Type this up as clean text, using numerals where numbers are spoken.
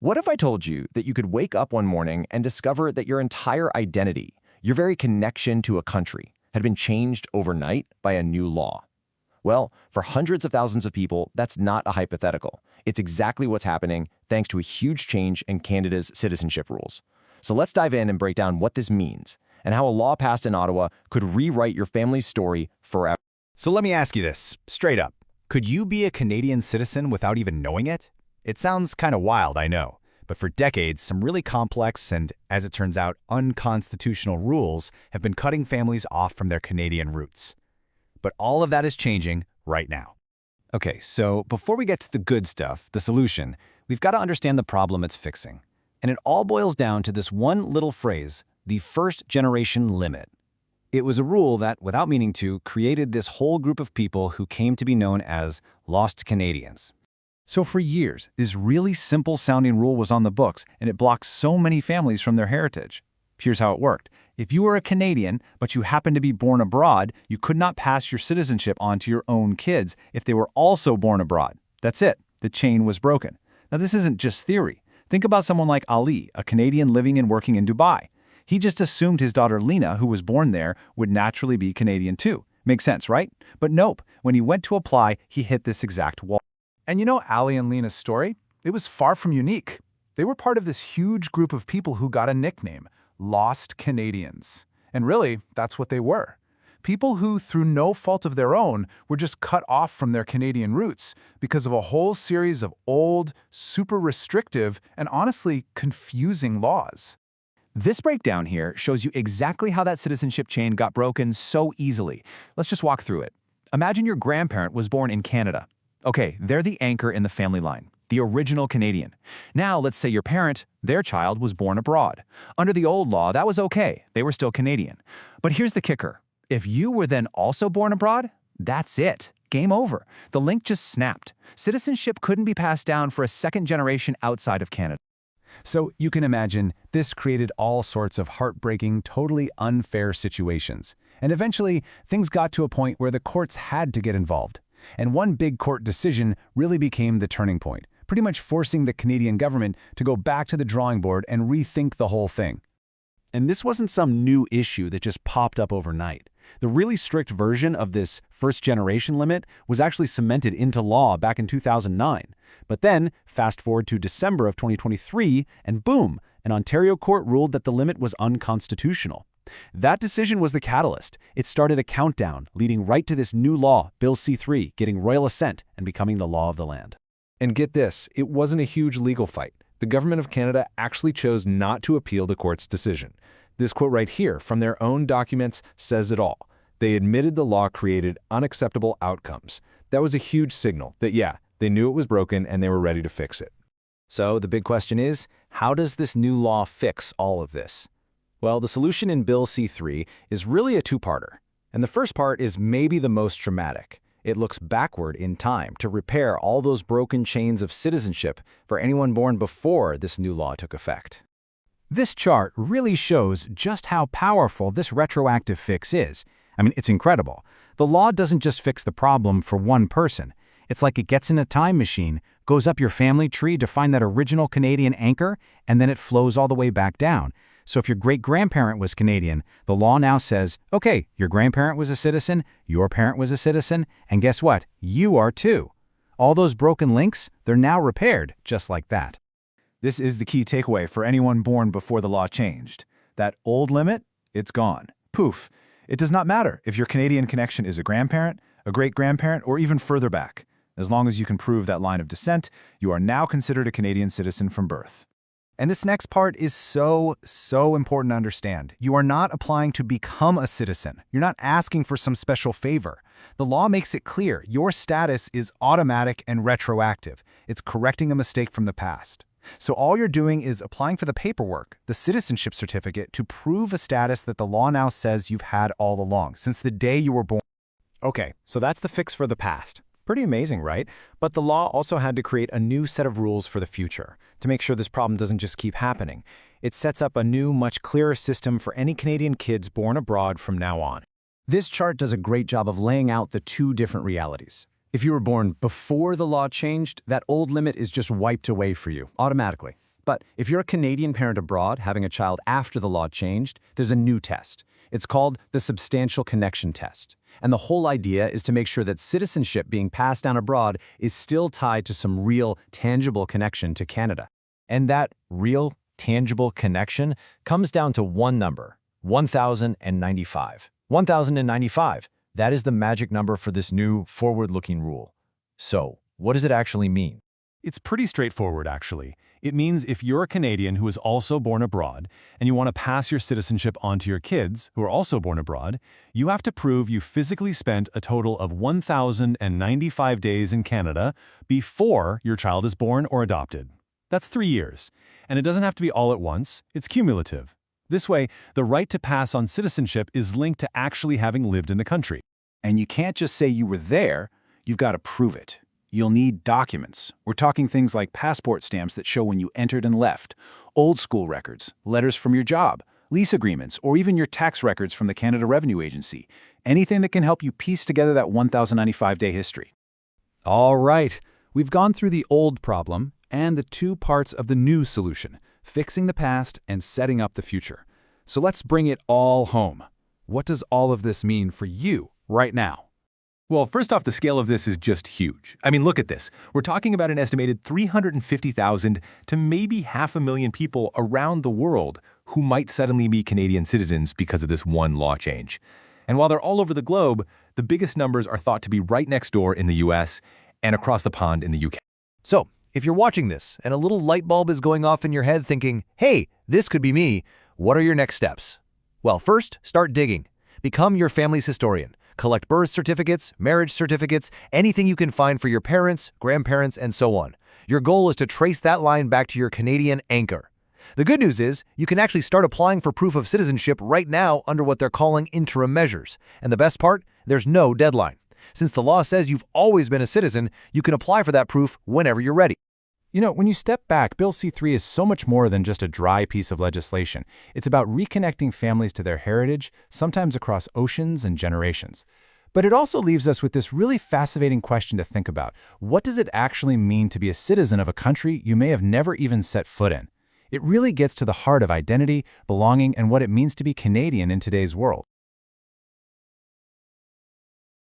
What if I told you that you could wake up one morning and discover that your entire identity, your very connection to a country, had been changed overnight by a new law? Well, for hundreds of thousands of people, that's not a hypothetical. It's exactly what's happening thanks to a huge change in Canada's citizenship rules. So let's dive in and break down what this means and how a law passed in Ottawa could rewrite your family's story forever. So let me ask you this, straight up. Could you be a Canadian citizen without even knowing it? It sounds kind of wild, I know. But for decades, some really complex and, as it turns out, unconstitutional rules have been cutting families off from their Canadian roots. But all of that is changing right now. Okay, so before we get to the good stuff, the solution, we've got to understand the problem it's fixing. And it all boils down to this one little phrase, the first-generation limit. It was a rule that, without meaning to, created this whole group of people who came to be known as lost Canadians. So for years, this really simple-sounding rule was on the books, and it blocked so many families from their heritage. Here's how it worked. If you were a Canadian, but you happened to be born abroad, you could not pass your citizenship on to your own kids if they were also born abroad. That's it. The chain was broken. Now, this isn't just theory. Think about someone like Ali, a Canadian living and working in Dubai. He just assumed his daughter Lena, who was born there, would naturally be Canadian too. Makes sense, right? But nope. When he went to apply, he hit this exact wall. And you know Ali and Lena's story? It was far from unique. They were part of this huge group of people who got a nickname, Lost Canadians. And really, that's what they were. People who, through no fault of their own, were just cut off from their Canadian roots because of a whole series of old, super restrictive, and honestly confusing laws. This breakdown here shows you exactly how that citizenship chain got broken so easily. Let's just walk through it. Imagine your grandparent was born in Canada. Okay, they're the anchor in the family line, the original Canadian. Now, let's say your parent, their child, was born abroad. Under the old law, that was okay. They were still Canadian. But here's the kicker. If you were then also born abroad, that's it. Game over. The link just snapped. Citizenship couldn't be passed down for a second generation outside of Canada. So you can imagine, this created all sorts of heartbreaking, totally unfair situations. And eventually, things got to a point where the courts had to get involved. And one big court decision really became the turning point, pretty much forcing the Canadian government to go back to the drawing board and rethink the whole thing. And this wasn't some new issue that just popped up overnight. The really strict version of this first-generation limit was actually cemented into law back in 2009. But then, fast forward to December of 2023, and boom, an Ontario court ruled that the limit was unconstitutional. That decision was the catalyst. It started a countdown, leading right to this new law, Bill C-3, getting royal assent and becoming the law of the land. And get this, it wasn't a huge legal fight. The government of Canada actually chose not to appeal the court's decision. This quote right here from their own documents says it all. They admitted the law created unacceptable outcomes. That was a huge signal that, yeah, they knew it was broken and they were ready to fix it. So the big question is, how does this new law fix all of this? Well, the solution in Bill C-3 is really a two-parter. And the first part is maybe the most dramatic. It looks backward in time to repair all those broken chains of citizenship for anyone born before this new law took effect. This chart really shows just how powerful this retroactive fix is. I mean, it's incredible. The law doesn't just fix the problem for one person. It's like it gets in a time machine, goes up your family tree to find that original Canadian anchor, and then it flows all the way back down. So if your great-grandparent was Canadian, the law now says, okay, your grandparent was a citizen, your parent was a citizen, and guess what? You are too. All those broken links, they're now repaired just like that. This is the key takeaway for anyone born before the law changed. That old limit, it's gone. Poof. It does not matter if your Canadian connection is a grandparent, a great-grandparent, or even further back. As long as you can prove that line of descent, you are now considered a Canadian citizen from birth. And this next part is so important to understand. You are not applying to become a citizen. You're not asking for some special favor. The law makes it clear your status is automatic and retroactive. It's correcting a mistake from the past. So all you're doing is applying for the paperwork, the citizenship certificate, to prove a status that the law now says you've had all along, since the day you were born. Okay, so that's the fix for the past. Pretty amazing, right? But the law also had to create a new set of rules for the future to make sure this problem doesn't just keep happening. It sets up a new, much clearer system for any Canadian kids born abroad from now on. This chart does a great job of laying out the two different realities. If you were born before the law changed, that old limit is just wiped away for you automatically. But if you're a Canadian parent abroad having a child after the law changed, there's a new test. It's called the substantial connection test. And the whole idea is to make sure that citizenship being passed down abroad is still tied to some real, tangible connection to Canada. And that real, tangible connection comes down to one number, 1,095. 1,095. That is the magic number for this new, forward-looking rule. So, what does it actually mean? It's pretty straightforward, actually. It means if you're a Canadian who is also born abroad and you want to pass your citizenship on to your kids who are also born abroad, you have to prove you physically spent a total of 1,095 days in Canada before your child is born or adopted. That's 3 years. And it doesn't have to be all at once. It's cumulative. This way, the right to pass on citizenship is linked to actually having lived in the country. And you can't just say you were there, you've got to prove it. You'll need documents. We're talking things like passport stamps that show when you entered and left, old school records, letters from your job, lease agreements, or even your tax records from the Canada Revenue Agency. Anything that can help you piece together that 1,095-day history. All right, we've gone through the old problem and the two parts of the new solution, fixing the past and setting up the future. So let's bring it all home. What does all of this mean for you right now? Well, first off, the scale of this is just huge. I mean, look at this. We're talking about an estimated 350,000 to maybe 500,000 people around the world who might suddenly be Canadian citizens because of this one law change. And while they're all over the globe, the biggest numbers are thought to be right next door in the US and across the pond in the UK. So, if you're watching this and a little light bulb is going off in your head thinking, hey, this could be me, what are your next steps? Well, first, start digging. Become your family's historian. Collect birth certificates, marriage certificates, anything you can find for your parents, grandparents, and so on. Your goal is to trace that line back to your Canadian anchor. The good news is you can actually start applying for proof of citizenship right now under what they're calling interim measures. And the best part, there's no deadline. Since the law says you've always been a citizen, you can apply for that proof whenever you're ready. You know, when you step back, Bill C-3 is so much more than just a dry piece of legislation. It's about reconnecting families to their heritage, sometimes across oceans and generations. But it also leaves us with this really fascinating question to think about. What does it actually mean to be a citizen of a country you may have never even set foot in? It really gets to the heart of identity, belonging, and what it means to be Canadian in today's world.